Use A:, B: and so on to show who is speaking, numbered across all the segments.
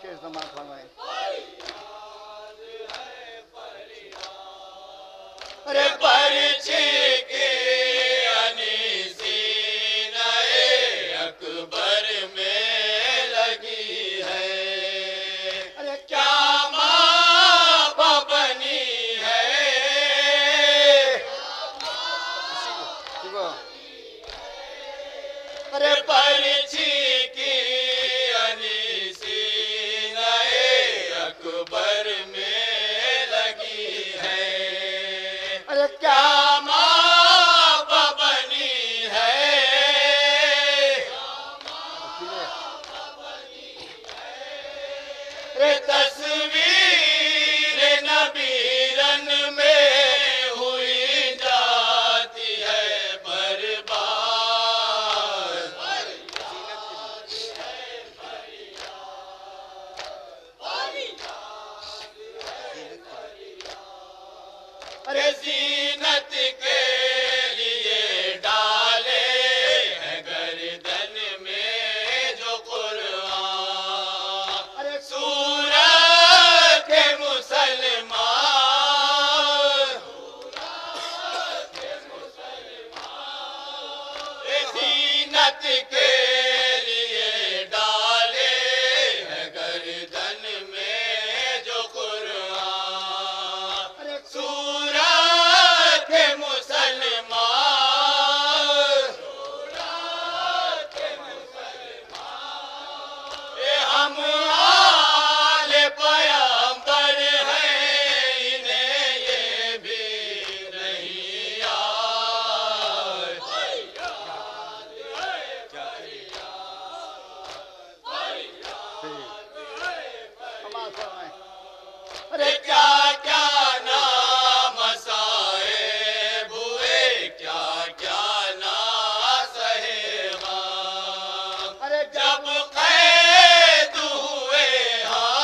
A: के इस्तेमाल फरमाए।
B: अरे पर्ची की अनीसी नए अकबर में लगी है।
A: अरे
B: क्या माँ बनी है। अरे पर्ची की अनीसी नए अकबर में लगी है।
A: अरे
B: क्या माँ बनी है। रे तस्वीर नबीरन में हुई जाती है बर्बाद। अरे जीनत के लिए डाले हैं गर्दन में जो कुरान।
A: अरे
B: सूरत के मुसलमान। जीनत के लिए डाले हैं गर्दन में जो कुरान।
A: अरे
B: सूरत के मुसलमान। हम आले पैगंबर हैं इन्हें ये भी नहीं याद।
A: नमाज फरमाए।
B: अरे क्या क्या नाम साहिब हुए। क्या क्या ना सहेगा।
A: अरे
B: जब कैद हुए हम।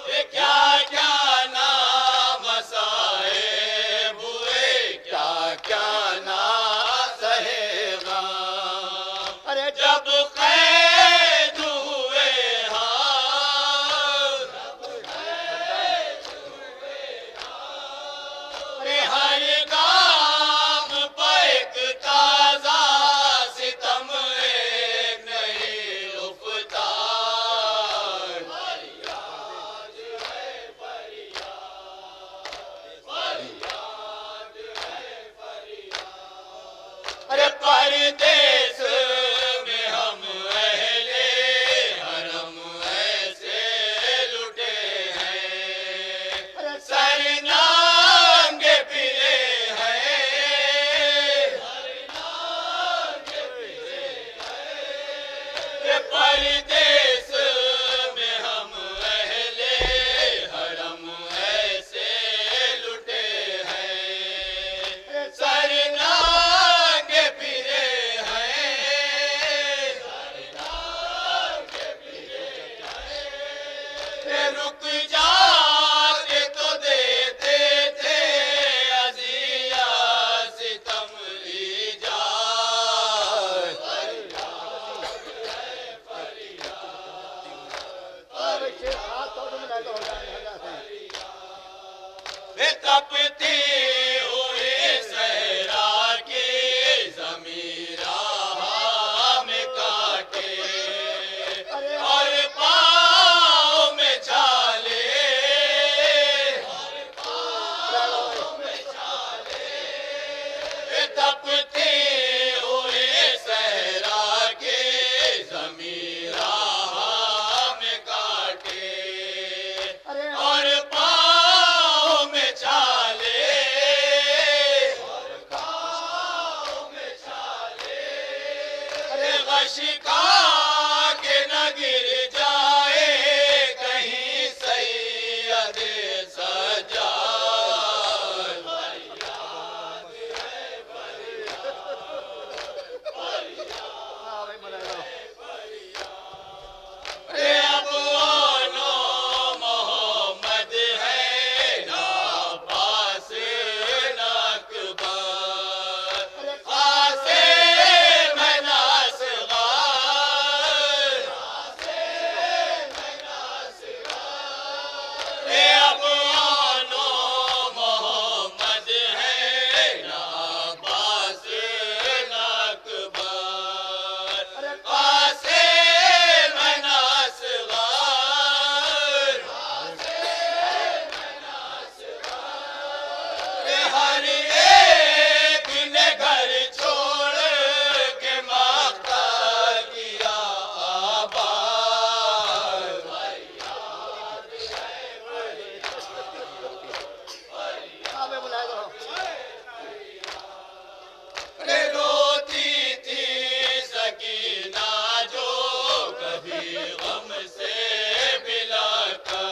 B: ये क्या क्या नाम साहिब हुए। क्या क्या ना सहेगा।
A: अरे
B: जब कैद हुए हम। अरे हर गाम पे एक ताजा सितम एक नई उफ्तार। अरे परदेस में हम अहले हरम ऐसे लुटे हैं।
A: अरे
B: सरनांगे फिरे हैं। ये परदेस में हम अहले हरम ऐसे लुटे हैं। सरनांगे फिरे हैं। ये रुक जाते तो देते थे अज़िया सितम इजाज़।
A: अरे शेख हाथ तो में लगा होगा से।
B: वे तपती हुई सहरा की ज़मीरा में काटे।
A: अरे
B: और पाँव में छाले। वे तपती हुई सहरा की ज़मीरा में काटे।
A: अरे
B: और पाँव में छाले। अरे गशिका के न गिर जाए कहीं सैयद सज्जाद।
A: हाँ भाई बना लो।
B: अरे अब ओनो मोहम्मद है ना अब्बास ना अकबर।
A: अरे
B: खासे मैं ना
A: अरे
B: आसे मनासगार हर एक ने घर छोड़ के मक्का किया आबाद।
A: हाँ मैं बुलाया तो
B: अरे रोती थी सकीना जो कभी गम से मिलाकर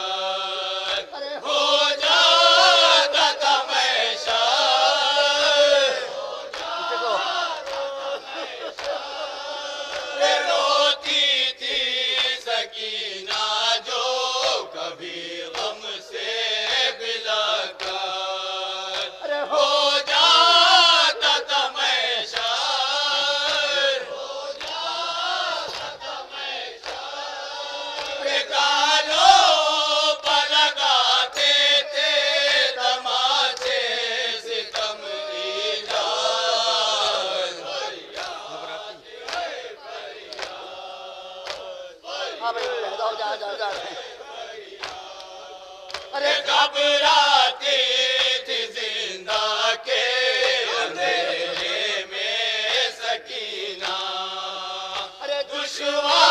A: अरे
B: हो जाता था मैं शायर।
A: पीछे को
B: अरे रोती थी सकीना जो कभी गम से मिलाकर
A: अरे
B: हो जाता था मैं शायर। अरे गालों पर लगाते थे तमाचे सितम ईजाद।
A: हाँ भाई जाओ जा जा जा
B: अरे घबराती थी जिंदा के अंधेरे में सकीना
A: अरे
B: दुश्वार